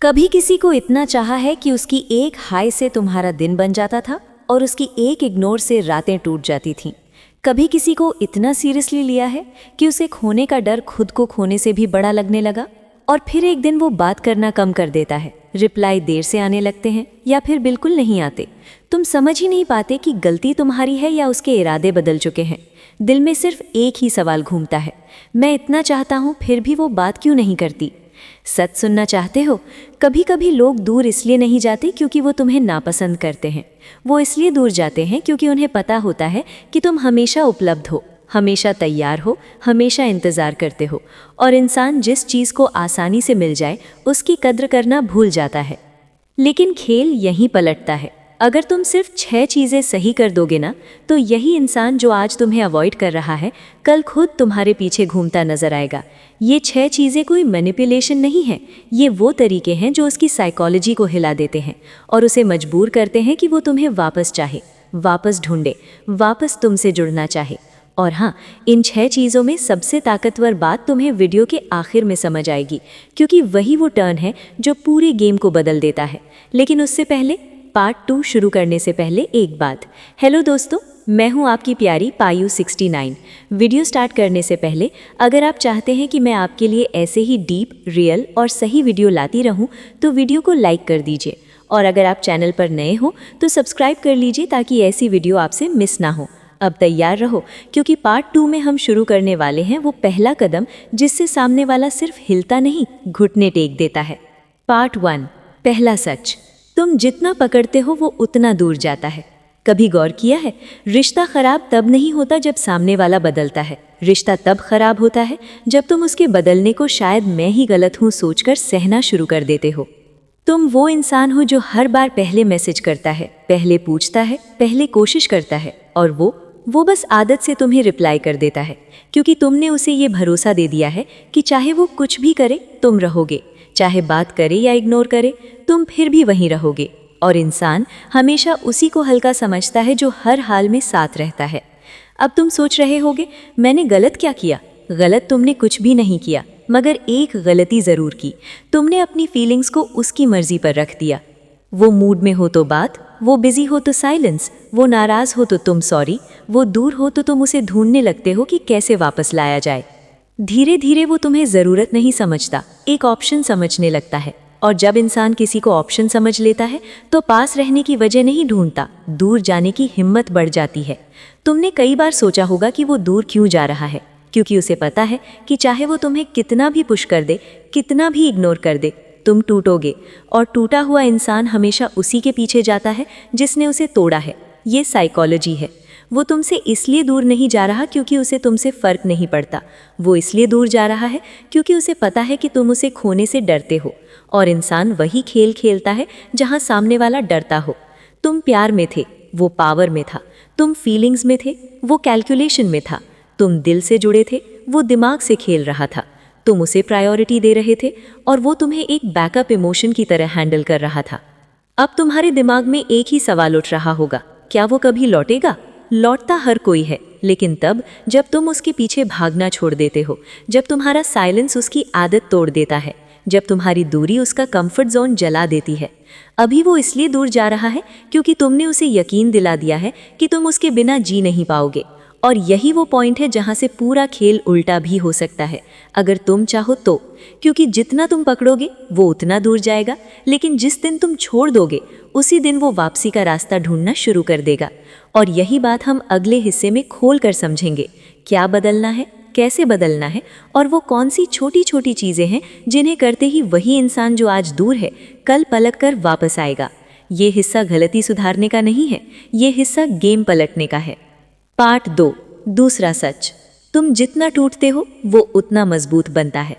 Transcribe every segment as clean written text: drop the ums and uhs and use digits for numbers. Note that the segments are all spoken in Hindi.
कभी किसी को इतना चाहा है कि उसकी एक हाय से तुम्हारा दिन बन जाता था और उसकी एक इग्नोर से रातें टूट जाती थीं। कभी किसी को इतना सीरियसली लिया है कि उसे खोने का डर खुद को खोने से भी बड़ा लगने लगा, और फिर एक दिन वो बात करना कम कर देता है, रिप्लाई देर से आने लगते हैं या फिर बिल्कुल नहीं आते। तुम समझ ही नहीं पाते कि गलती तुम्हारी है या उसके इरादे बदल चुके हैं। दिल में सिर्फ एक ही सवाल घूमता है, मैं इतना चाहता हूँ फिर भी वो बात क्यों नहीं करती। सच सुनना चाहते हो? कभी कभी लोग दूर इसलिए नहीं जाते क्योंकि वो तुम्हें नापसंद करते हैं। वो इसलिए दूर जाते हैं क्योंकि उन्हें पता होता है कि तुम हमेशा उपलब्ध हो, हमेशा तैयार हो, हमेशा इंतज़ार करते हो, और इंसान जिस चीज़ को आसानी से मिल जाए उसकी कद्र करना भूल जाता है। लेकिन खेल यहीं पलटता है। अगर तुम सिर्फ 6 चीज़ें सही कर दोगे ना, तो यही इंसान जो आज तुम्हें अवॉइड कर रहा है कल खुद तुम्हारे पीछे घूमता नजर आएगा। ये 6 चीज़ें कोई मैनिपुलेशन नहीं है, ये वो तरीके हैं जो उसकी साइकोलॉजी को हिला देते हैं और उसे मजबूर करते हैं कि वो तुम्हें वापस चाहे, वापस ढूंढे, वापस तुमसे जुड़ना चाहे। और हाँ, इन 6 चीज़ों में सबसे ताकतवर बात तुम्हें वीडियो के आखिर में समझ आएगी, क्योंकि वही वो टर्न है जो पूरे गेम को बदल देता है। लेकिन उससे पहले, पार्ट 2 शुरू करने से पहले एक बात। हेलो दोस्तों, मैं हूं आपकी प्यारी पायु 69। वीडियो स्टार्ट करने से पहले अगर आप चाहते हैं कि मैं आपके लिए ऐसे ही डीप, रियल और सही वीडियो लाती रहूं, तो वीडियो को लाइक कर दीजिए, और अगर आप चैनल पर नए हो तो सब्सक्राइब कर लीजिए ताकि ऐसी वीडियो आपसे मिस ना हो। अब तैयार रहो, क्योंकि पार्ट 2 में हम शुरू करने वाले हैं वो पहला कदम जिससे सामने वाला सिर्फ हिलता नहीं, घुटने टेक देता है। पार्ट 1, पहला सच। तुम जितना पकड़ते हो वो उतना दूर जाता है। कभी गौर किया है, रिश्ता खराब तब नहीं होता जब सामने वाला बदलता है। रिश्ता तब खराब होता है जब तुम उसके बदलने को शायद मैं ही गलत हूँ सोचकर सहना शुरू कर देते हो। तुम वो इंसान हो जो हर बार पहले मैसेज करता है, पहले पूछता है, पहले कोशिश करता है, और वो बस आदत से तुम्हें रिप्लाई कर देता है, क्योंकि तुमने उसे ये भरोसा दे दिया है कि चाहे वो कुछ भी करे तुम रहोगे, चाहे बात करे या इग्नोर करे तुम फिर भी वहीं रहोगे। और इंसान हमेशा उसी को हल्का समझता है जो हर हाल में साथ रहता है। अब तुम सोच रहे होगे, मैंने गलत क्या किया? गलत तुमने कुछ भी नहीं किया, मगर एक गलती ज़रूर की। तुमने अपनी फीलिंग्स को उसकी मर्जी पर रख दिया। वो मूड में हो तो बात, वो बिजी हो तो साइलेंस, वो नाराज़ हो तो तुम सॉरी, वो दूर हो तो तुम उसे ढूंढने लगते हो कि कैसे वापस लाया जाए। धीरे धीरे वो तुम्हें ज़रूरत नहीं समझता, एक ऑप्शन समझने लगता है। और जब इंसान किसी को ऑप्शन समझ लेता है तो पास रहने की वजह नहीं ढूंढता, दूर जाने की हिम्मत बढ़ जाती है। तुमने कई बार सोचा होगा कि वो दूर क्यों जा रहा है, क्योंकि उसे पता है कि चाहे वो तुम्हें कितना भी पुश कर दे, कितना भी इग्नोर कर दे, तुम टूटोगे। और टूटा हुआ इंसान हमेशा उसी के पीछे जाता है जिसने उसे तोड़ा है। ये साइकोलॉजी है। वो तुमसे इसलिए दूर नहीं जा रहा क्योंकि उसे तुमसे फ़र्क नहीं पड़ता, वो इसलिए दूर जा रहा है क्योंकि उसे पता है कि तुम उसे खोने से डरते हो। और इंसान वही खेल खेलता है जहाँ सामने वाला डरता हो। तुम प्यार में थे, वो पावर में था। तुम फीलिंग्स में थे, वो कैलकुलेशन में था। तुम दिल से जुड़े थे, वो दिमाग से खेल रहा था। तुम उसे प्रायोरिटी दे रहे थे और वो तुम्हें एक बैकअप इमोशन की तरह हैंडल कर रहा था। अब तुम्हारे दिमाग में एक ही सवाल उठ रहा होगा, क्या वो कभी लौटेगा? लौटता हर कोई है, लेकिन तब जब तुम उसके पीछे भागना छोड़ देते हो, जब तुम्हारा साइलेंस उसकी आदत तोड़ देता है, जब तुम्हारी दूरी उसका कंफर्ट जोन जला देती है। अभी वो इसलिए दूर जा रहा है क्योंकि तुमने उसे यकीन दिला दिया है कि तुम उसके बिना जी नहीं पाओगे। और यही वो पॉइंट है जहाँ से पूरा खेल उल्टा भी हो सकता है, अगर तुम चाहो तो। क्योंकि जितना तुम पकड़ोगे वो उतना दूर जाएगा, लेकिन जिस दिन तुम छोड़ दोगे उसी दिन वो वापसी का रास्ता ढूंढना शुरू कर देगा। और यही बात हम अगले हिस्से में खोल कर समझेंगे। क्या बदलना है, कैसे बदलना है, और वो कौन सी छोटी छोटी चीज़ें हैं जिन्हें करते ही वही इंसान जो आज दूर है कल पलट कर वापस आएगा। ये हिस्सा गलती सुधारने का नहीं है, ये हिस्सा गेम पलटने का है। पार्ट 2, दूसरा सच। तुम जितना टूटते हो वो उतना मजबूत बनता है।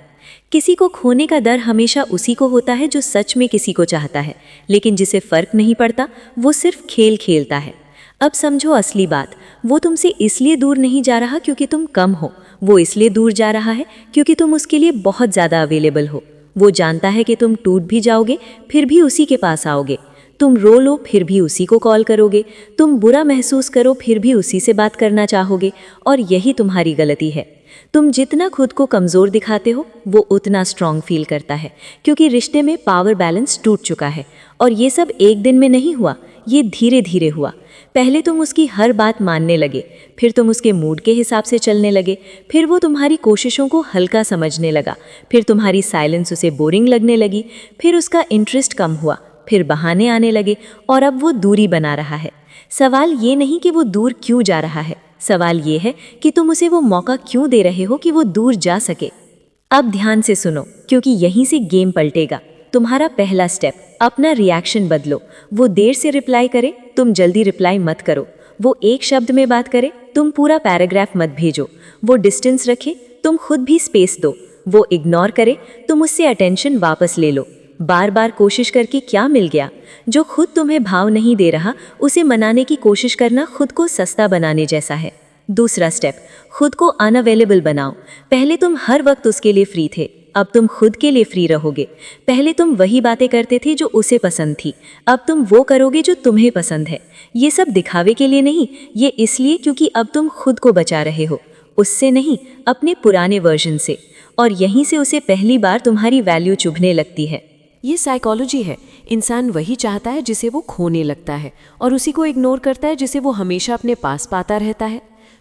किसी को खोने का डर हमेशा उसी को होता है जो सच में किसी को चाहता है, लेकिन जिसे फर्क नहीं पड़ता वो सिर्फ खेल खेलता है। अब समझो असली बात, वो तुमसे इसलिए दूर नहीं जा रहा क्योंकि तुम कम हो, वो इसलिए दूर जा रहा है क्योंकि तुम उसके लिए बहुत ज़्यादा अवेलेबल हो। वो जानता है कि तुम टूट भी जाओगे फिर भी उसी के पास आओगे, तुम रो लो फिर भी उसी को कॉल करोगे, तुम बुरा महसूस करो फिर भी उसी से बात करना चाहोगे। और यही तुम्हारी गलती है। तुम जितना खुद को कमज़ोर दिखाते हो वो उतना स्ट्रांग फील करता है, क्योंकि रिश्ते में पावर बैलेंस टूट चुका है। और ये सब एक दिन में नहीं हुआ, ये धीरे धीरे हुआ। पहले तुम उसकी हर बात मानने लगे, फिर तुम उसके मूड के हिसाब से चलने लगे, फिर वो तुम्हारी कोशिशों को हल्का समझने लगा, फिर तुम्हारी साइलेंस उसे बोरिंग लगने लगी, फिर उसका इंटरेस्ट कम हुआ, फिर बहाने आने लगे, और अब वो दूरी बना रहा है। सवाल ये नहीं कि वो दूर क्यों जा रहा है, सवाल ये है कि तुम उसे वो मौका क्यों दे रहे हो कि वो दूर जा सके। अब ध्यान से सुनो, क्योंकि यहीं से गेम पलटेगा। तुम्हारा पहला स्टेप, अपना रिएक्शन बदलो। वो देर से रिप्लाई करे, तुम जल्दी रिप्लाई मत करो। वो एक शब्द में बात करे, तुम पूरा पैराग्राफ मत भेजो। वो डिस्टेंस रखे, तुम खुद भी स्पेस दो। वो इग्नोर करे, तुम उससे अटेंशन वापस ले लो। बार बार कोशिश करके क्या मिल गया? जो खुद तुम्हें भाव नहीं दे रहा, उसे मनाने की कोशिश करना खुद को सस्ता बनाने जैसा है। दूसरा स्टेप, खुद को अनअवेलेबल बनाओ। पहले तुम हर वक्त उसके लिए फ्री थे, अब तुम खुद के लिए फ्री रहोगे। पहले तुम वही बातें करते थे जो उसे पसंद थी, अब तुम वो करोगे जो तुम्हें पसंद है। ये सब दिखावे के लिए नहीं, ये इसलिए क्योंकि अब तुम खुद को बचा रहे हो, उससे नहीं, अपने पुराने वर्जन से। और यहीं से उसे पहली बार तुम्हारी वैल्यू चुभने लगती है। ये साइकोलॉजी है। इंसान वही चाहता है जिसे वो खोने लगता है, और उसी को इग्नोर करता है जिसे वो हमेशा अपने पास पाता रहता है।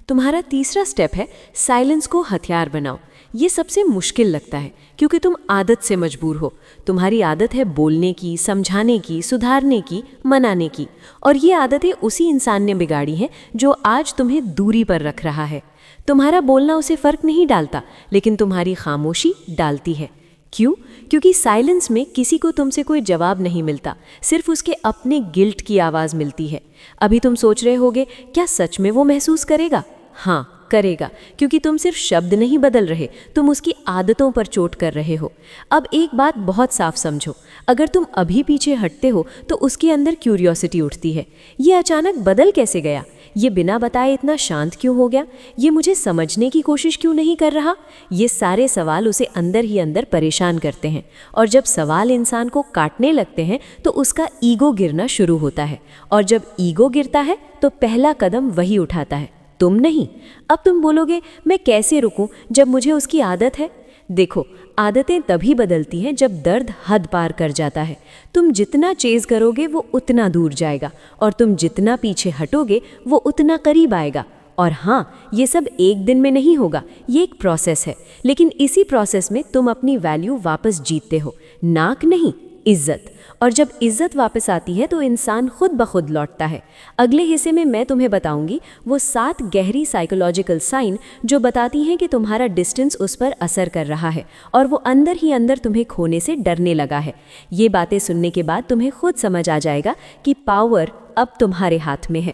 तुम्हारा तीसरा स्टेप है साइलेंस को हथियार बनाओ। ये सबसे मुश्किल लगता है क्योंकि तुम आदत से मजबूर हो। तुम्हारी आदत है बोलने की, समझाने की, सुधारने की, मनाने की, और ये आदतें उसी इंसान ने बिगाड़ी हैं जो आज तुम्हें दूरी पर रख रहा है। तुम्हारा बोलना उसे फर्क नहीं डालता, लेकिन तुम्हारी खामोशी डालती है। क्यों? क्योंकि साइलेंस में किसी को तुमसे कोई जवाब नहीं मिलता, सिर्फ उसके अपने गिल्ट की आवाज़ मिलती है। अभी तुम सोच रहे होगे, क्या सच में वो महसूस करेगा? हाँ, करेगा, क्योंकि तुम सिर्फ शब्द नहीं बदल रहे, तुम उसकी आदतों पर चोट कर रहे हो। अब एक बात बहुत साफ समझो, अगर तुम अभी पीछे हटते हो तो उसके अंदर क्यूरियोसिटी उठती है। ये अचानक बदल कैसे गया? ये बिना बताए इतना शांत क्यों हो गया? ये मुझे समझने की कोशिश क्यों नहीं कर रहा? ये सारे सवाल उसे अंदर ही अंदर परेशान करते हैं, और जब सवाल इंसान को काटने लगते हैं तो उसका ईगो गिरना शुरू होता है, और जब ईगो गिरता है तो पहला कदम वही उठाता है, तुम नहीं। अब तुम बोलोगे, मैं कैसे रुकूं जब मुझे उसकी आदत है? देखो, आदतें तभी बदलती हैं जब दर्द हद पार कर जाता है। तुम जितना चेज़ करोगे वो उतना दूर जाएगा, और तुम जितना पीछे हटोगे वो उतना करीब आएगा। और हाँ, ये सब एक दिन में नहीं होगा, ये एक प्रोसेस है। लेकिन इसी प्रोसेस में तुम अपनी वैल्यू वापस जीतते हो, नाक नहीं, इज्जत। और जब इज्जत वापस आती है तो इंसान खुद ब खुद लौटता है। अगले हिस्से में मैं तुम्हें बताऊंगी वो 7 गहरी साइकोलॉजिकल साइन जो बताती हैं कि तुम्हारा डिस्टेंस उस पर असर कर रहा है, और वो अंदर ही अंदर तुम्हें खोने से डरने लगा है। ये बातें सुनने के बाद तुम्हें खुद समझ आ जाएगा कि पावर अब तुम्हारे हाथ में है।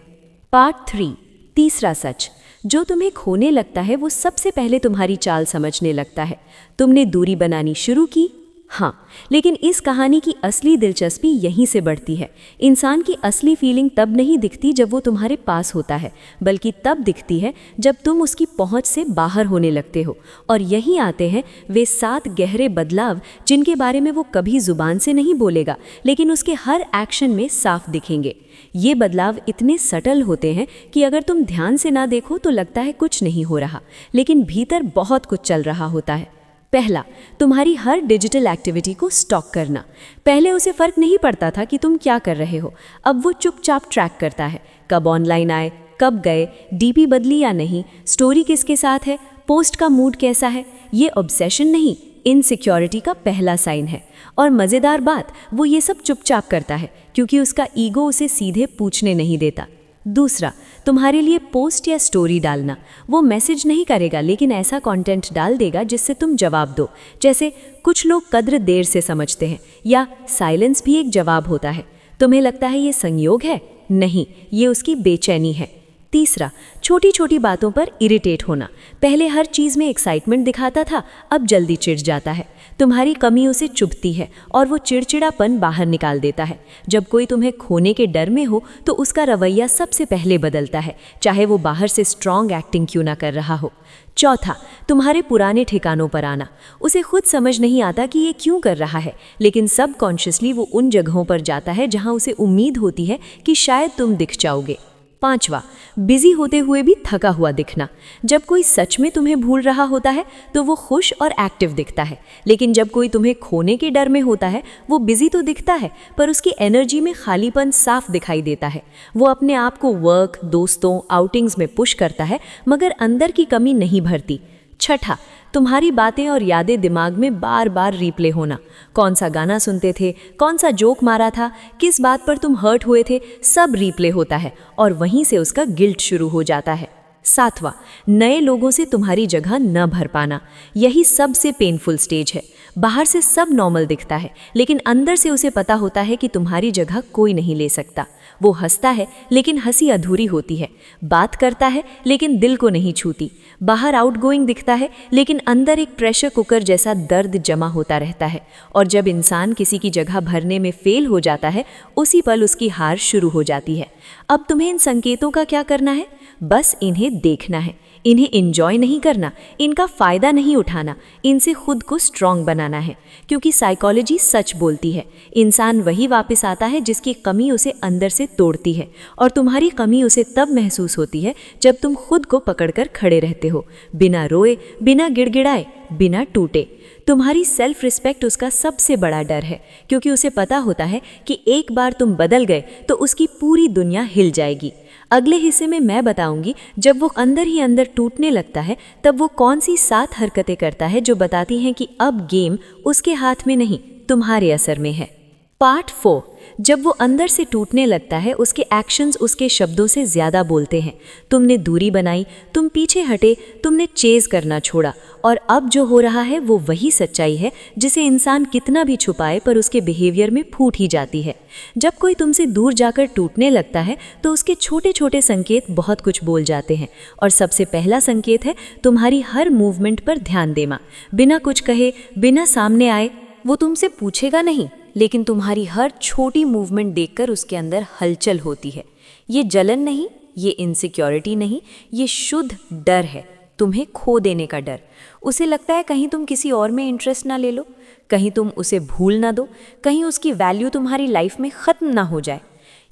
पार्ट 3, तीसरा सच। जो तुम्हें खोने लगता है वो सबसे पहले तुम्हारी चाल समझने लगता है। तुमने दूरी बनानी शुरू की, हाँ, लेकिन इस कहानी की असली दिलचस्पी यहीं से बढ़ती है। इंसान की असली फीलिंग तब नहीं दिखती जब वो तुम्हारे पास होता है, बल्कि तब दिखती है जब तुम उसकी पहुंच से बाहर होने लगते हो। और यहीं आते हैं वे 7 गहरे बदलाव जिनके बारे में वो कभी जुबान से नहीं बोलेगा, लेकिन उसके हर एक्शन में साफ दिखेंगे। ये बदलाव इतने सटल होते हैं कि अगर तुम ध्यान से ना देखो तो लगता है कुछ नहीं हो रहा, लेकिन भीतर बहुत कुछ चल रहा होता है। पहला, तुम्हारी हर डिजिटल एक्टिविटी को स्टॉक करना। पहले उसे फर्क नहीं पड़ता था कि तुम क्या कर रहे हो, अब वो चुपचाप ट्रैक करता है। कब ऑनलाइन आए, कब गए, डीपी बदली या नहीं, स्टोरी किसके साथ है, पोस्ट का मूड कैसा है। ये ऑब्सेशन नहीं, इनसिक्योरिटी का पहला साइन है। और मज़ेदार बात, वो ये सब चुपचाप करता है क्योंकि उसका ईगो उसे सीधे पूछने नहीं देता। दूसरा, तुम्हारे लिए पोस्ट या स्टोरी डालना। वो मैसेज नहीं करेगा, लेकिन ऐसा कंटेंट डाल देगा जिससे तुम जवाब दो। जैसे कुछ लोग कद्र देर से समझते हैं, या साइलेंस भी एक जवाब होता है। तुम्हें लगता है ये संयोग है? नहीं, ये उसकी बेचैनी है। तीसरा, छोटी छोटी बातों पर इरिटेट होना। पहले हर चीज़ में एक्साइटमेंट दिखाता था, अब जल्दी चिढ़ जाता है। तुम्हारी कमी उसे चुभती है और वो चिड़चिड़ापन बाहर निकाल देता है। जब कोई तुम्हें खोने के डर में हो तो उसका रवैया सबसे पहले बदलता है, चाहे वो बाहर से स्ट्रॉन्ग एक्टिंग क्यों ना कर रहा हो। चौथा, तुम्हारे पुराने ठिकानों पर आना। उसे खुद समझ नहीं आता कि ये क्यों कर रहा है, लेकिन सबकॉन्शियसली वो उन जगहों पर जाता है जहां उसे उम्मीद होती है कि शायद तुम दिख जाओगे। 5वां, बिजी होते हुए भी थका हुआ दिखना। जब कोई सच में तुम्हें भूल रहा होता है तो वो खुश और एक्टिव दिखता है, लेकिन जब कोई तुम्हें खोने के डर में होता है वो बिजी तो दिखता है पर उसकी एनर्जी में खालीपन साफ दिखाई देता है। वो अपने आप को वर्क, दोस्तों, आउटिंग्स में पुश करता है मगर अंदर की कमी नहीं भरती। 6ठा, तुम्हारी बातें और यादें दिमाग में बार बार रिप्ले होना। कौन सा गाना सुनते थे, कौन सा जोक मारा था, किस बात पर तुम हर्ट हुए थे, सब रिप्ले होता है और वहीं से उसका गिल्ट शुरू हो जाता है। 7वां, नए लोगों से तुम्हारी जगह न भर पाना। यही सबसे पेनफुल स्टेज है। बाहर से सब नॉर्मल दिखता है लेकिन अंदर से उसे पता होता है कि तुम्हारी जगह कोई नहीं ले सकता। वो हंसता है लेकिन हंसी अधूरी होती है, बात करता है लेकिन दिल को नहीं छूती, बाहर आउटगोइंग दिखता है लेकिन अंदर एक प्रेशर कुकर जैसा दर्द जमा होता रहता है। और जब इंसान किसी की जगह भरने में फेल हो जाता है उसी पल उसकी हार शुरू हो जाती है। अब तुम्हें इन संकेतों का क्या करना है? बस इन्हें देखना है, इन्हें एंजॉय नहीं करना, इनका फ़ायदा नहीं उठाना, इनसे खुद को स्ट्रांग बनाना है। क्योंकि साइकोलॉजी सच बोलती है, इंसान वही वापस आता है जिसकी कमी उसे अंदर से तोड़ती है। और तुम्हारी कमी उसे तब महसूस होती है जब तुम खुद को पकड़कर खड़े रहते हो, बिना रोए, बिना गिड़गिड़ाए, बिना टूटे। तुम्हारी सेल्फ रिस्पेक्ट उसका सबसे बड़ा डर है, क्योंकि उसे पता होता है कि एक बार तुम बदल गए तो उसकी पूरी दुनिया हिल जाएगी। अगले हिस्से में मैं बताऊंगी जब वो अंदर ही अंदर टूटने लगता है तब वो कौन सी 7 हरकतें करता है जो बताती हैं कि अब गेम उसके हाथ में नहीं, तुम्हारे असर में है। पार्ट 4, जब वो अंदर से टूटने लगता है उसके एक्शंस उसके शब्दों से ज़्यादा बोलते हैं। तुमने दूरी बनाई, तुम पीछे हटे, तुमने चेज़ करना छोड़ा और अब जो हो रहा है वो वही सच्चाई है जिसे इंसान कितना भी छुपाए पर उसके बिहेवियर में फूट ही जाती है। जब कोई तुमसे दूर जाकर टूटने लगता है तो उसके छोटे छोटे संकेत बहुत कुछ बोल जाते हैं और सबसे पहला संकेत है तुम्हारी हर मूवमेंट पर ध्यान देना। बिना कुछ कहे, बिना सामने आए, वो तुमसे पूछेगा नहीं लेकिन तुम्हारी हर छोटी मूवमेंट देखकर उसके अंदर हलचल होती है। ये जलन नहीं, ये इनसिक्योरिटी नहीं, ये शुद्ध डर है, तुम्हें खो देने का डर। उसे लगता है कहीं तुम किसी और में इंटरेस्ट ना ले लो, कहीं तुम उसे भूल ना दो, कहीं उसकी वैल्यू तुम्हारी लाइफ में ख़त्म ना हो जाए।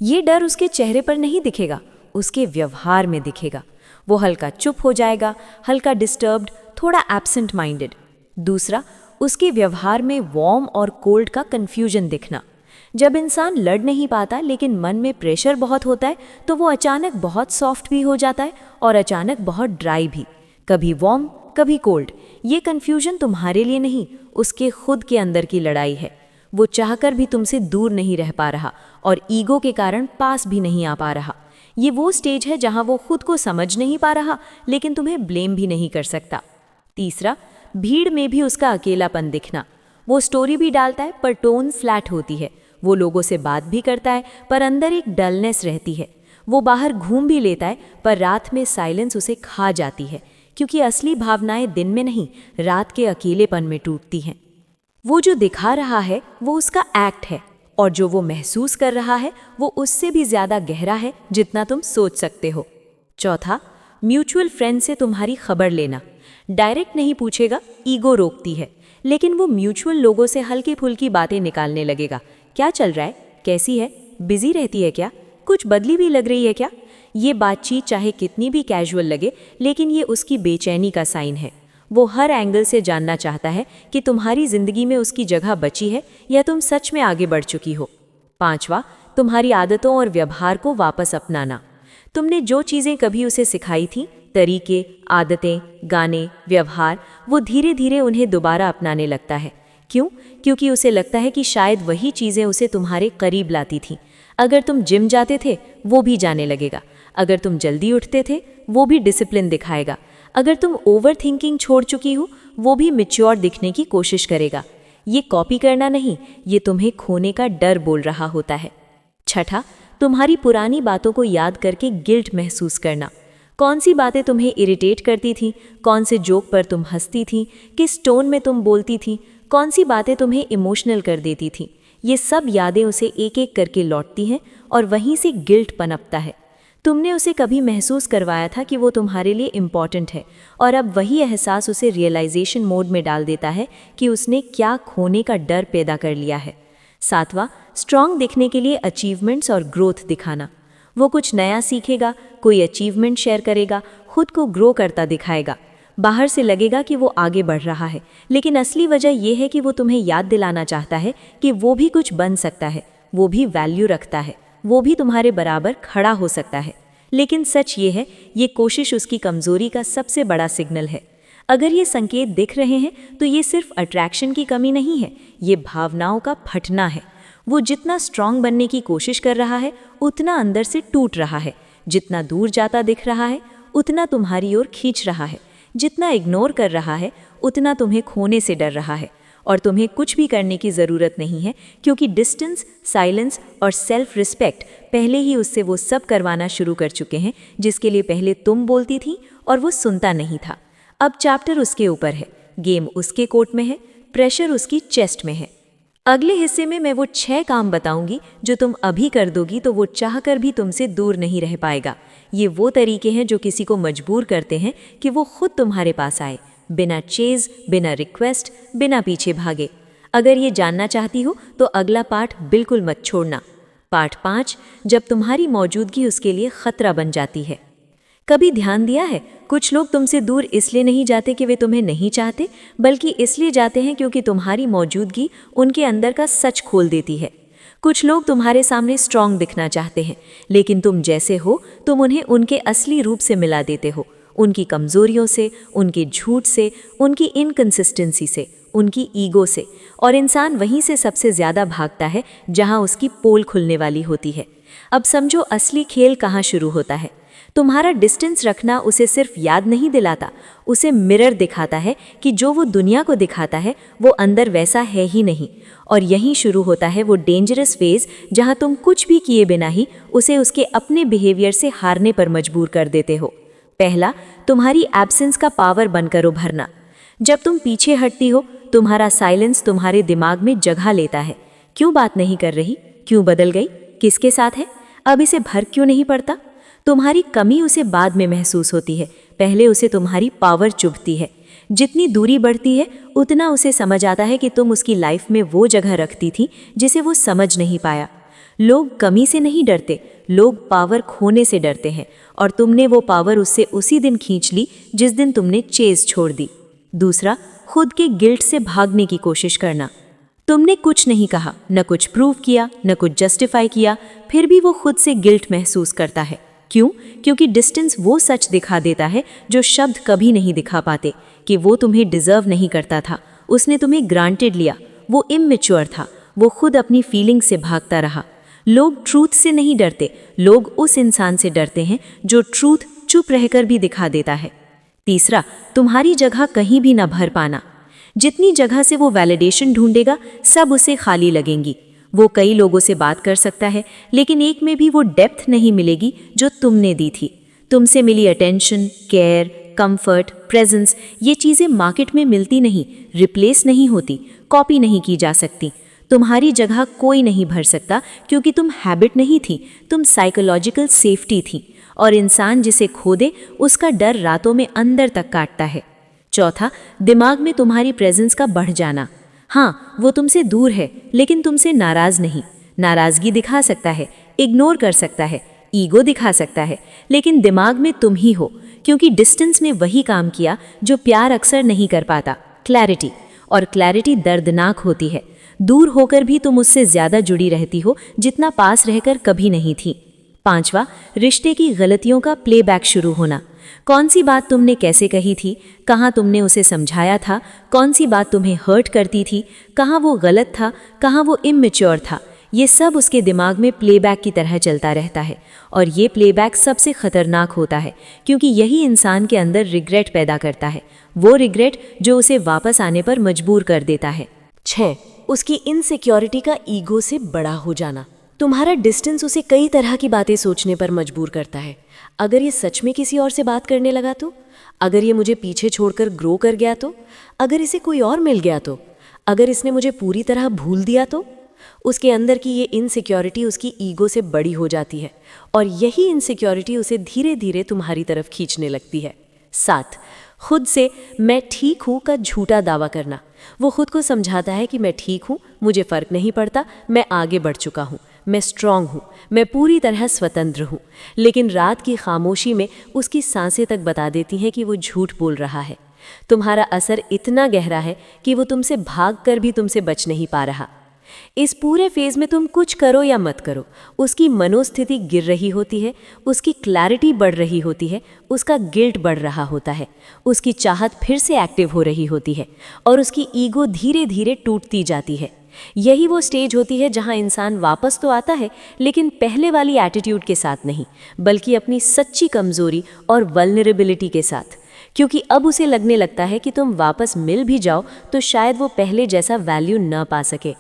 ये डर उसके चेहरे पर नहीं दिखेगा, उसके व्यवहार में दिखेगा। वो हल्का चुप हो जाएगा, हल्का डिस्टर्ब्ड, थोड़ा एब्सेंट माइंडेड। दूसरा, उसके व्यवहार में वार्म और कोल्ड का कन्फ्यूजन दिखना। जब इंसान लड़ नहीं पाता लेकिन मन में प्रेशर बहुत होता है तो वो अचानक बहुत सॉफ्ट भी हो जाता है और अचानक बहुत ड्राई भी, कभी वार्म कभी कोल्ड। ये कन्फ्यूजन तुम्हारे लिए नहीं, उसके खुद के अंदर की लड़ाई है। वो चाहकर भी तुमसे दूर नहीं रह पा रहा और ईगो के कारण पास भी नहीं आ पा रहा। ये वो स्टेज है जहाँ वो खुद को समझ नहीं पा रहा लेकिन तुम्हें ब्लेम भी नहीं कर सकता। तीसरा, भीड़ में भी उसका अकेलापन दिखना। वो स्टोरी भी डालता है पर टोन फ्लैट होती है। वो लोगों से बात भी करता है पर अंदर एक डलनेस रहती है। वो बाहर घूम भी लेता है पर रात में साइलेंस उसे खा जाती है, क्योंकि असली भावनाएं दिन में नहीं, रात के अकेलेपन में टूटती हैं। वो जो दिखा रहा है वो उसका एक्ट है और जो वो महसूस कर रहा है वो उससे भी ज़्यादा गहरा है जितना तुम सोच सकते हो। चौथा, म्यूचुअल फ्रेंड से तुम्हारी खबर लेना। डायरेक्ट नहीं पूछेगा, ईगो रोकती है, लेकिन वो म्यूचुअल लोगों से हल्की फुल्की बातें निकालने लगेगा। क्या चल रहा है, कैसी है, बिजी रहती है क्या, कुछ बदली भी लग रही है क्या। ये बातचीत चाहे कितनी भी कैजुअल लगे लेकिन ये उसकी बेचैनी का साइन है। वो हर एंगल से जानना चाहता है कि तुम्हारी ज़िंदगी में उसकी जगह बची है या तुम सच में आगे बढ़ चुकी हो। पांचवा, तुम्हारी आदतों और व्यवहार को वापस अपनाना। तुमने जो चीज़ें कभी उसे सिखाई थी, तरीके, आदतें, गाने, व्यवहार, वो धीरे धीरे उन्हें दोबारा अपनाने लगता है। क्यों? क्योंकि उसे लगता है कि शायद वही चीज़ें उसे तुम्हारे करीब लाती थीं। अगर तुम जिम जाते थे वो भी जाने लगेगा, अगर तुम जल्दी उठते थे वो भी डिसिप्लिन दिखाएगा, अगर तुम ओवर थिंकिंग छोड़ चुकी हो वो भी मैच्योर दिखने की कोशिश करेगा। ये कॉपी करना नहीं, ये तुम्हें खोने का डर बोल रहा होता है। छठा, तुम्हारी पुरानी बातों को याद करके गिल्ट महसूस करना। कौन सी बातें तुम्हें इरिटेट करती थी, कौन से जोक पर तुम हंसती थी, किस टोन में तुम बोलती थी, कौन सी बातें तुम्हें इमोशनल कर देती थी। ये सब यादें उसे एक एक करके लौटती हैं और वहीं से गिल्ट पनपता है। तुमने उसे कभी महसूस करवाया था कि वो तुम्हारे लिए इम्पॉर्टेंट है और अब वही एहसास उसे रियलाइजेशन मोड में डाल देता है कि उसने क्या खोने का डर पैदा कर लिया है। सातवां, स्ट्रांग दिखने के लिए अचीवमेंट्स और ग्रोथ दिखाना। वो कुछ नया सीखेगा, कोई अचीवमेंट शेयर करेगा, खुद को ग्रो करता दिखाएगा। बाहर से लगेगा कि वो आगे बढ़ रहा है, लेकिन असली वजह यह है कि वो तुम्हें याद दिलाना चाहता है कि वो भी कुछ बन सकता है, वो भी वैल्यू रखता है, वो भी तुम्हारे बराबर खड़ा हो सकता है। लेकिन सच ये है, ये कोशिश उसकी कमजोरी का सबसे बड़ा सिग्नल है। अगर ये संकेत दिख रहे हैं तो ये सिर्फ अट्रैक्शन की कमी नहीं है, ये भावनाओं का फटना है। वो जितना स्ट्रांग बनने की कोशिश कर रहा है उतना अंदर से टूट रहा है, जितना दूर जाता दिख रहा है उतना तुम्हारी ओर खींच रहा है, जितना इग्नोर कर रहा है उतना तुम्हें खोने से डर रहा है। और तुम्हें कुछ भी करने की ज़रूरत नहीं है, क्योंकि डिस्टेंस, साइलेंस और सेल्फ रिस्पेक्ट पहले ही उससे वो सब करवाना शुरू कर चुके हैं जिसके लिए पहले तुम बोलती थी और वो सुनता नहीं था। अब चैप्टर उसके ऊपर है, गेम उसके कोर्ट में है, प्रेशर उसकी चेस्ट में है। अगले हिस्से में मैं वो 6 काम बताऊंगी जो तुम अभी कर दोगी तो वो चाहकर भी तुमसे दूर नहीं रह पाएगा। ये वो तरीके हैं जो किसी को मजबूर करते हैं कि वो खुद तुम्हारे पास आए, बिना चेज, बिना रिक्वेस्ट, बिना पीछे भागे। अगर ये जानना चाहती हो तो अगला पार्ट बिल्कुल मत छोड़ना। पार्ट 5, जब तुम्हारी मौजूदगी उसके लिए खतरा बन जाती है। कभी ध्यान दिया है, कुछ लोग तुमसे दूर इसलिए नहीं जाते कि वे तुम्हें नहीं चाहते, बल्कि इसलिए जाते हैं क्योंकि तुम्हारी मौजूदगी उनके अंदर का सच खोल देती है। कुछ लोग तुम्हारे सामने स्ट्रांग दिखना चाहते हैं, लेकिन तुम जैसे हो तुम उन्हें उनके असली रूप से मिला देते हो, उनकी कमजोरियों से, उनके झूठ से, उनकी इनकंसिस्टेंसी से, उनकी ईगो से। और इंसान वहीं से सबसे ज़्यादा भागता है जहां उसकी पोल खुलने वाली होती है। अब समझो असली खेल कहाँ शुरू होता है। तुम्हारा डिस्टेंस रखना उसे सिर्फ याद नहीं दिलाता, उसे मिरर दिखाता है कि जो वो दुनिया को दिखाता है वो अंदर वैसा है ही नहीं। और यहीं शुरू होता है वो डेंजरस फेज जहां तुम कुछ भी किए बिना ही उसे उसके अपने बिहेवियर से हारने पर मजबूर कर देते हो। पहला, तुम्हारी एब्सेंस का पावर बनकर उभरना। जब तुम पीछे हटती हो, तुम्हारा साइलेंस तुम्हारे दिमाग में जगह लेता है। क्यों बात नहीं कर रही, क्यों बदल गई, किसके साथ है, अब इसे भर क्यों नहीं पड़ता। तुम्हारी कमी उसे बाद में महसूस होती है, पहले उसे तुम्हारी पावर चुभती है। जितनी दूरी बढ़ती है उतना उसे समझ आता है कि तुम उसकी लाइफ में वो जगह रखती थी जिसे वो समझ नहीं पाया। लोग कमी से नहीं डरते, लोग पावर खोने से डरते हैं, और तुमने वो पावर उससे उसी दिन खींच ली जिस दिन तुमने चेज छोड़ दी। दूसरा, खुद के गिल्ट से भागने की कोशिश करना। तुमने कुछ नहीं कहा, न कुछ प्रूव किया, न कुछ जस्टिफाई किया, फिर भी वो खुद से गिल्ट महसूस करता है। क्यों? क्योंकि डिस्टेंस वो सच दिखा देता है जो शब्द कभी नहीं दिखा पाते, कि वो तुम्हें डिजर्व नहीं करता था, उसने तुम्हें ग्रांटेड लिया, वो इमैच्योर था, वो खुद अपनी फीलिंग से भागता रहा। लोग ट्रूथ से नहीं डरते, लोग उस इंसान से डरते हैं जो ट्रूथ चुप रहकर भी दिखा देता है। तीसरा, तुम्हारी जगह कहीं भी ना भर पाना। जितनी जगह से वो वैलिडेशन ढूंढेगा सब उसे खाली लगेंगी। वो कई लोगों से बात कर सकता है, लेकिन एक में भी वो डेप्थ नहीं मिलेगी जो तुमने दी थी। तुमसे मिली अटेंशन, केयर, कंफर्ट, प्रेजेंस, ये चीज़ें मार्केट में मिलती नहीं, रिप्लेस नहीं होती, कॉपी नहीं की जा सकती। तुम्हारी जगह कोई नहीं भर सकता, क्योंकि तुम हैबिट नहीं थी, तुम साइकोलॉजिकल सेफ्टी थी। और इंसान जिसे खो दे उसका डर रातों में अंदर तक काटता है। चौथा, दिमाग में तुम्हारी प्रेजेंस का बढ़ जाना। हाँ, वो तुमसे दूर है, लेकिन तुमसे नाराज नहीं। नाराजगी दिखा सकता है, इग्नोर कर सकता है, ईगो दिखा सकता है, लेकिन दिमाग में तुम ही हो, क्योंकि डिस्टेंस ने वही काम किया जो प्यार अक्सर नहीं कर पाता, क्लैरिटी। और क्लैरिटी दर्दनाक होती है। दूर होकर भी तुम उससे ज़्यादा जुड़ी रहती हो जितना पास रहकर कभी नहीं थी। पांचवा, रिश्ते की गलतियों का प्लेबैक शुरू होना। कौन सी बात तुमने कैसे कही थी, कहाँ तुमने उसे समझाया था, कौन सी बात तुम्हें हर्ट करती थी, कहाँ वो गलत था, कहाँ वो इमैच्योर था, ये सब उसके दिमाग में प्लेबैक की तरह चलता रहता है। और ये प्लेबैक सबसे खतरनाक होता है, क्योंकि यही इंसान के अंदर रिग्रेट पैदा करता है, वो रिग्रेट जो उसे वापस आने पर मजबूर कर देता है। 6, उसकी इनसिक्योरिटी का ईगो से बड़ा हो जाना। तुम्हारा डिस्टेंस उसे कई तरह की बातें सोचने पर मजबूर करता है। अगर ये सच में किसी और से बात करने लगा तो, अगर ये मुझे पीछे छोड़कर ग्रो कर गया तो, अगर इसे कोई और मिल गया तो, अगर इसने मुझे पूरी तरह भूल दिया तो। उसके अंदर की ये इनसिक्योरिटी उसकी ईगो से बड़ी हो जाती है, और यही इनसिक्योरिटी उसे धीरे धीरे तुम्हारी तरफ खींचने लगती है। 7, खुद से मैं ठीक हूँ का झूठा दावा करना। वो खुद को समझाता है कि मैं ठीक हूँ, मुझे फ़र्क नहीं पड़ता, मैं आगे बढ़ चुका हूँ, मैं स्ट्रांग हूँ, मैं पूरी तरह स्वतंत्र हूँ। लेकिन रात की खामोशी में उसकी सांसें तक बता देती हैं कि वो झूठ बोल रहा है। तुम्हारा असर इतना गहरा है कि वो तुमसे भाग कर भी तुमसे बच नहीं पा रहा। इस पूरे फेज़ में तुम कुछ करो या मत करो, उसकी मनोस्थिति गिर रही होती है, उसकी क्लैरिटी बढ़ रही होती है, उसका गिल्ट बढ़ रहा होता है, उसकी चाहत फिर से एक्टिव हो रही होती है और उसकी ईगो धीरे धीरे टूटती जाती है। यही वो स्टेज होती है जहां इंसान वापस तो आता है, लेकिन पहले वाली एटीट्यूड के साथ नहीं, बल्कि अपनी सच्ची कमज़ोरी और वल्नरेबिलिटी के साथ। क्योंकि अब उसे लगने लगता है कि तुम वापस मिल भी जाओ तो शायद वो पहले जैसा वैल्यू न पा सके।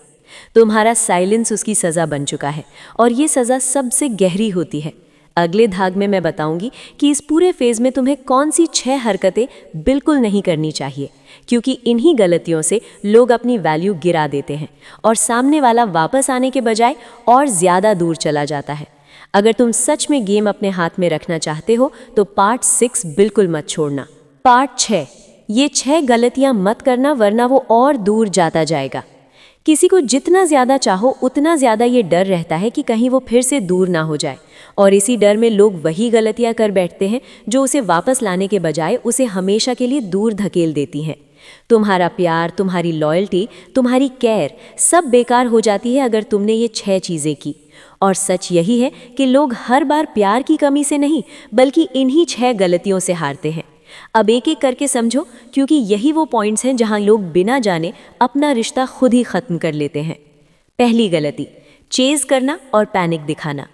तुम्हारा साइलेंस उसकी सज़ा बन चुका है और ये सज़ा सबसे गहरी होती है। अगले भाग में मैं बताऊंगी कि इस पूरे फेज़ में तुम्हें कौन सी 6 हरकतें बिल्कुल नहीं करनी चाहिए, क्योंकि इन्हीं गलतियों से लोग अपनी वैल्यू गिरा देते हैं और सामने वाला वापस आने के बजाय और ज़्यादा दूर चला जाता है। अगर तुम सच में गेम अपने हाथ में रखना चाहते हो तो पार्ट 6 बिल्कुल मत छोड़ना। पार्ट 6, ये 6 गलतियां मत करना वरना वो और दूर जाता जाएगा। किसी को जितना ज़्यादा चाहो उतना ज़्यादा ये डर रहता है कि कहीं वो फिर से दूर ना हो जाए, और इसी डर में लोग वही गलतियां कर बैठते हैं जो उसे वापस लाने के बजाय उसे हमेशा के लिए दूर धकेल देती हैं। तुम्हारा प्यार, तुम्हारी लॉयल्टी, तुम्हारी केयर सब बेकार हो जाती है अगर तुमने ये 6 चीज़ें की। और सच यही है कि लोग हर बार प्यार की कमी से नहीं बल्कि इन्हीं 6 गलतियों से हारते हैं। अब एक एक करके समझो, क्योंकि यही वो पॉइंट्स हैं जहां लोग बिना जाने अपना रिश्ता खुद ही ख़त्म कर लेते हैं। पहली गलती, चेज़ करना और पैनिक दिखाना।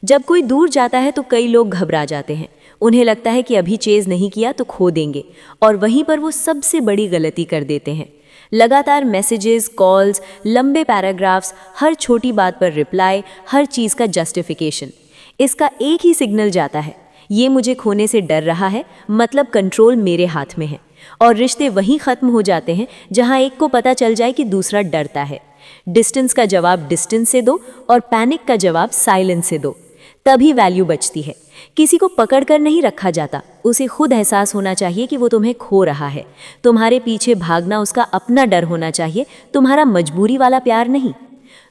जब कोई दूर जाता है तो कई लोग घबरा जाते हैं। उन्हें लगता है कि अभी चेज़ नहीं किया तो खो देंगे, और वहीं पर वो सबसे बड़ी गलती कर देते हैं। लगातार मैसेजेस, कॉल्स, लंबे पैराग्राफ्स, हर छोटी बात पर रिप्लाई, हर चीज़ का जस्टिफिकेशन। इसका एक ही सिग्नल जाता है, ये मुझे खोने से डर रहा है, मतलब कंट्रोल मेरे हाथ में है। और रिश्ते वहीं ख़त्म हो जाते हैं जहां एक को पता चल जाए कि दूसरा डरता है। डिस्टेंस का जवाब डिस्टेंस से दो और पैनिक का जवाब साइलेंस से दो, तभी वैल्यू बचती है। किसी को पकड़ कर नहीं रखा जाता, उसे खुद एहसास होना चाहिए कि वो तुम्हें खो रहा है। तुम्हारे पीछे भागना उसका अपना डर होना चाहिए, तुम्हारा मजबूरी वाला प्यार नहीं।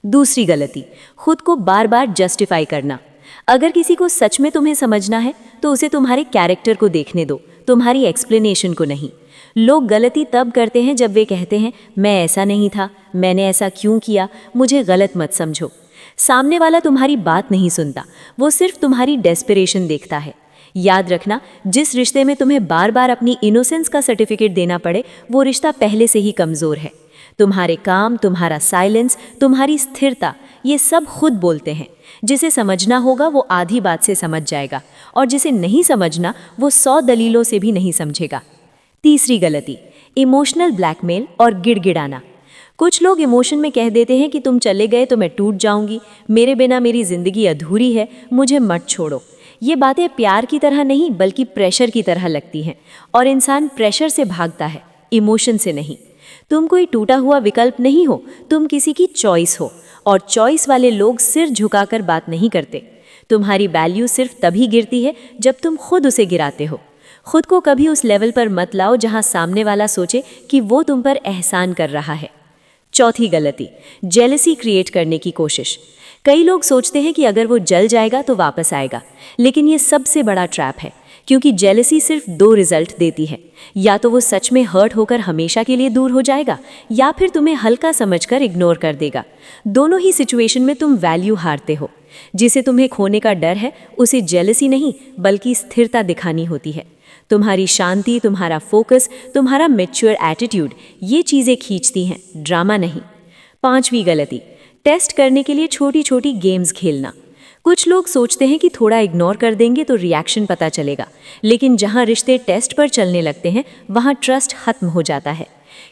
दूसरी गलती, खुद को बार बार जस्टिफाई करना। अगर किसी को सच में तुम्हें समझना है तो उसे तुम्हारे कैरेक्टर को देखने दो, तुम्हारी एक्सप्लेनेशन को नहीं। लोग गलती तब करते हैं जब वे कहते हैं मैं ऐसा नहीं था, मैंने ऐसा क्यों किया, मुझे गलत मत समझो। सामने वाला तुम्हारी बात नहीं सुनता, वो सिर्फ तुम्हारी डेस्परेशन देखता है। याद रखना, जिस रिश्ते में तुम्हें बार बार अपनी इनोसेंस का सर्टिफिकेट देना पड़े वो रिश्ता पहले से ही कमज़ोर है। तुम्हारे काम, तुम्हारा साइलेंस, तुम्हारी स्थिरता, ये सब खुद बोलते हैं। जिसे समझना होगा वो आधी बात से समझ जाएगा, और जिसे नहीं समझना वो 100 दलीलों से भी नहीं समझेगा। तीसरी गलती, इमोशनल ब्लैकमेल और गिड़गिड़ाना। कुछ लोग इमोशन में कह देते हैं कि तुम चले गए तो मैं टूट जाऊंगी, मेरे बिना मेरी ज़िंदगी अधूरी है, मुझे मत छोड़ो। ये बातें प्यार की तरह नहीं बल्कि प्रेशर की तरह लगती हैं, और इंसान प्रेशर से भागता है, इमोशन से नहीं। तुम कोई टूटा हुआ विकल्प नहीं हो, तुम किसी की चॉइस हो, और चॉइस वाले लोग सिर झुकाकर बात नहीं करते। तुम्हारी वैल्यू सिर्फ तभी गिरती है जब तुम खुद उसे गिराते हो। खुद को कभी उस लेवल पर मत लाओ जहां सामने वाला सोचे कि वो तुम पर एहसान कर रहा है। चौथी गलती, जेलसी क्रिएट करने की कोशिश। कई लोग सोचते हैं कि अगर वो जल जाएगा तो वापस आएगा, लेकिन ये सबसे बड़ा ट्रैप है, क्योंकि जेलसी सिर्फ 2 रिजल्ट देती है। या तो वो सच में हर्ट होकर हमेशा के लिए दूर हो जाएगा, या फिर तुम्हें हल्का समझकर इग्नोर कर देगा। दोनों ही सिचुएशन में तुम वैल्यू हारते हो। जिसे तुम्हें खोने का डर है उसे जेलसी नहीं बल्कि स्थिरता दिखानी होती है। तुम्हारी शांति, तुम्हारा फोकस, तुम्हारा मैच्योर एटीट्यूड, ये चीज़ें खींचती हैं, ड्रामा नहीं। पांचवी गलती, टेस्ट करने के लिए छोटी छोटी गेम्स खेलना। कुछ लोग सोचते हैं कि थोड़ा इग्नोर कर देंगे तो रिएक्शन पता चलेगा, लेकिन जहां रिश्ते टेस्ट पर चलने लगते हैं वहां ट्रस्ट खत्म हो जाता है।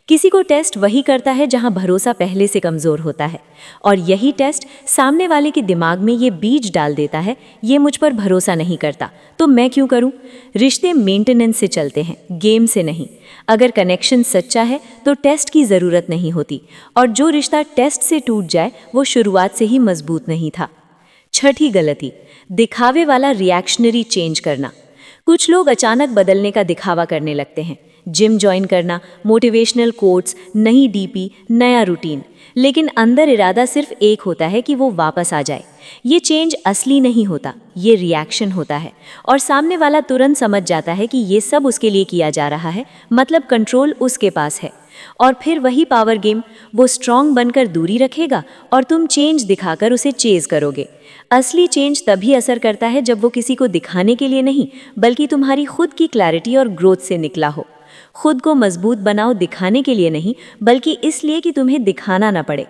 किसी को टेस्ट वही करता है जहां भरोसा पहले से कमज़ोर होता है, और यही टेस्ट सामने वाले के दिमाग में ये बीज डाल देता है, ये मुझ पर भरोसा नहीं करता तो मैं क्यों करूं। रिश्ते मेंटेनेंस से चलते हैं, गेम से नहीं। अगर कनेक्शन सच्चा है तो टेस्ट की ज़रूरत नहीं होती, और जो रिश्ता टेस्ट से टूट जाए वो शुरुआत से ही मजबूत नहीं था। छठी गलती, दिखावे वाला रिएक्शनरी चेंज करना। कुछ लोग अचानक बदलने का दिखावा करने लगते हैं, जिम ज्वाइन करना, मोटिवेशनल कोट्स, नई डीपी, नया रूटीन, लेकिन अंदर इरादा सिर्फ एक होता है कि वो वापस आ जाए। ये चेंज असली नहीं होता, ये रिएक्शन होता है, और सामने वाला तुरंत समझ जाता है कि ये सब उसके लिए किया जा रहा है, मतलब कंट्रोल उसके पास है। और फिर वही पावर गेम, वो स्ट्रांग बनकर दूरी रखेगा और तुम चेंज दिखाकर उसे चेज करोगे। असली चेंज तभी असर करता है जब वो किसी को दिखाने के लिए नहीं, बल्कि तुम्हारी खुद की क्लैरिटी और ग्रोथ से निकला हो। खुद को मजबूत बनाओ दिखाने के लिए नहीं, बल्कि इसलिए कि तुम्हें दिखाना ना पड़े।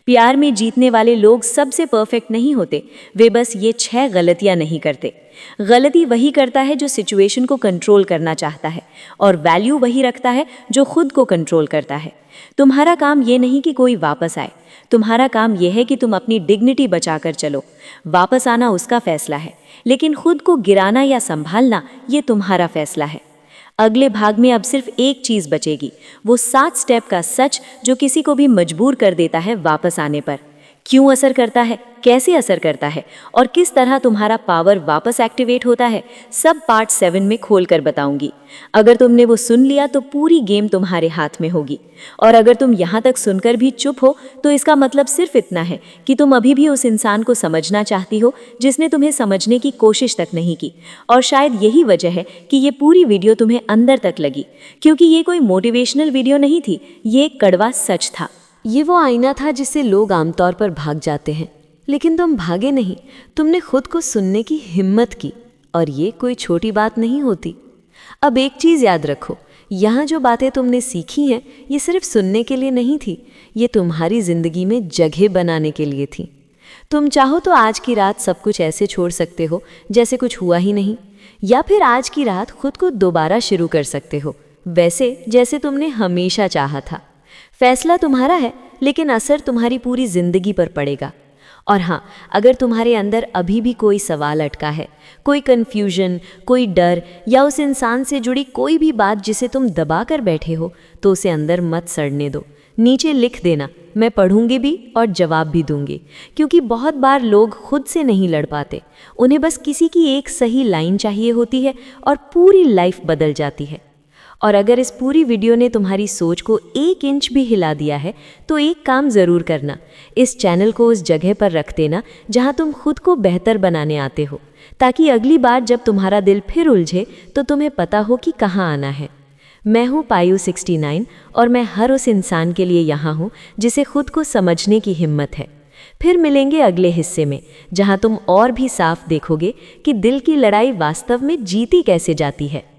प्यार में जीतने वाले लोग सबसे परफेक्ट नहीं होते, वे बस ये 6 गलतियां नहीं करते। गलती वही करता है जो सिचुएशन को कंट्रोल करना चाहता है, और वैल्यू वही रखता है जो खुद को कंट्रोल करता है। तुम्हारा काम ये नहीं कि कोई वापस आए, तुम्हारा काम यह है कि तुम अपनी डिग्निटी बचाकर चलो। वापस आना उसका फैसला है, लेकिन खुद को गिराना या संभालना ये तुम्हारा फैसला है। अगले भाग में अब सिर्फ एक चीज बचेगी, वो 7 स्टेप का सच जो किसी को भी मजबूर कर देता है वापस आने पर। क्यों असर करता है, कैसे असर करता है, और किस तरह तुम्हारा पावर वापस एक्टिवेट होता है, सब पार्ट 7 में खोलकर बताऊंगी। अगर तुमने वो सुन लिया तो पूरी गेम तुम्हारे हाथ में होगी, और अगर तुम यहाँ तक सुनकर भी चुप हो तो इसका मतलब सिर्फ इतना है कि तुम अभी भी उस इंसान को समझना चाहती हो जिसने तुम्हें समझने की कोशिश तक नहीं की। और शायद यही वजह है कि ये पूरी वीडियो तुम्हें अंदर तक लगी, क्योंकि ये कोई मोटिवेशनल वीडियो नहीं थी, ये एक कड़वा सच था। ये वो आईना था जिससे लोग आमतौर पर भाग जाते हैं, लेकिन तुम भागे नहीं, तुमने खुद को सुनने की हिम्मत की, और ये कोई छोटी बात नहीं होती। अब एक चीज़ याद रखो, यहाँ जो बातें तुमने सीखी हैं ये सिर्फ सुनने के लिए नहीं थी, ये तुम्हारी ज़िंदगी में जगह बनाने के लिए थी। तुम चाहो तो आज की रात सब कुछ ऐसे छोड़ सकते हो जैसे कुछ हुआ ही नहीं, या फिर आज की रात खुद को दोबारा शुरू कर सकते हो, वैसे जैसे तुमने हमेशा चाहा था। फैसला तुम्हारा है, लेकिन असर तुम्हारी पूरी जिंदगी पर पड़ेगा। और हाँ, अगर तुम्हारे अंदर अभी भी कोई सवाल अटका है, कोई कन्फ्यूजन, कोई डर, या उस इंसान से जुड़ी कोई भी बात जिसे तुम दबा कर बैठे हो, तो उसे अंदर मत सड़ने दो। नीचे लिख देना, मैं पढ़ूंगी भी और जवाब भी दूंगी, क्योंकि बहुत बार लोग खुद से नहीं लड़ पाते, उन्हें बस किसी की एक सही लाइन चाहिए होती है और पूरी लाइफ बदल जाती है। और अगर इस पूरी वीडियो ने तुम्हारी सोच को 1 इंच भी हिला दिया है तो एक काम ज़रूर करना, इस चैनल को उस जगह पर रख देना जहां तुम खुद को बेहतर बनाने आते हो, ताकि अगली बार जब तुम्हारा दिल फिर उलझे तो तुम्हें पता हो कि कहाँ आना है। मैं हूँ पायु 69 और मैं हर उस इंसान के लिए यहाँ हूँ जिसे खुद को समझने की हिम्मत है। फिर मिलेंगे अगले हिस्से में, जहाँ तुम और भी साफ देखोगे कि दिल की लड़ाई वास्तव में जीती कैसे जाती है।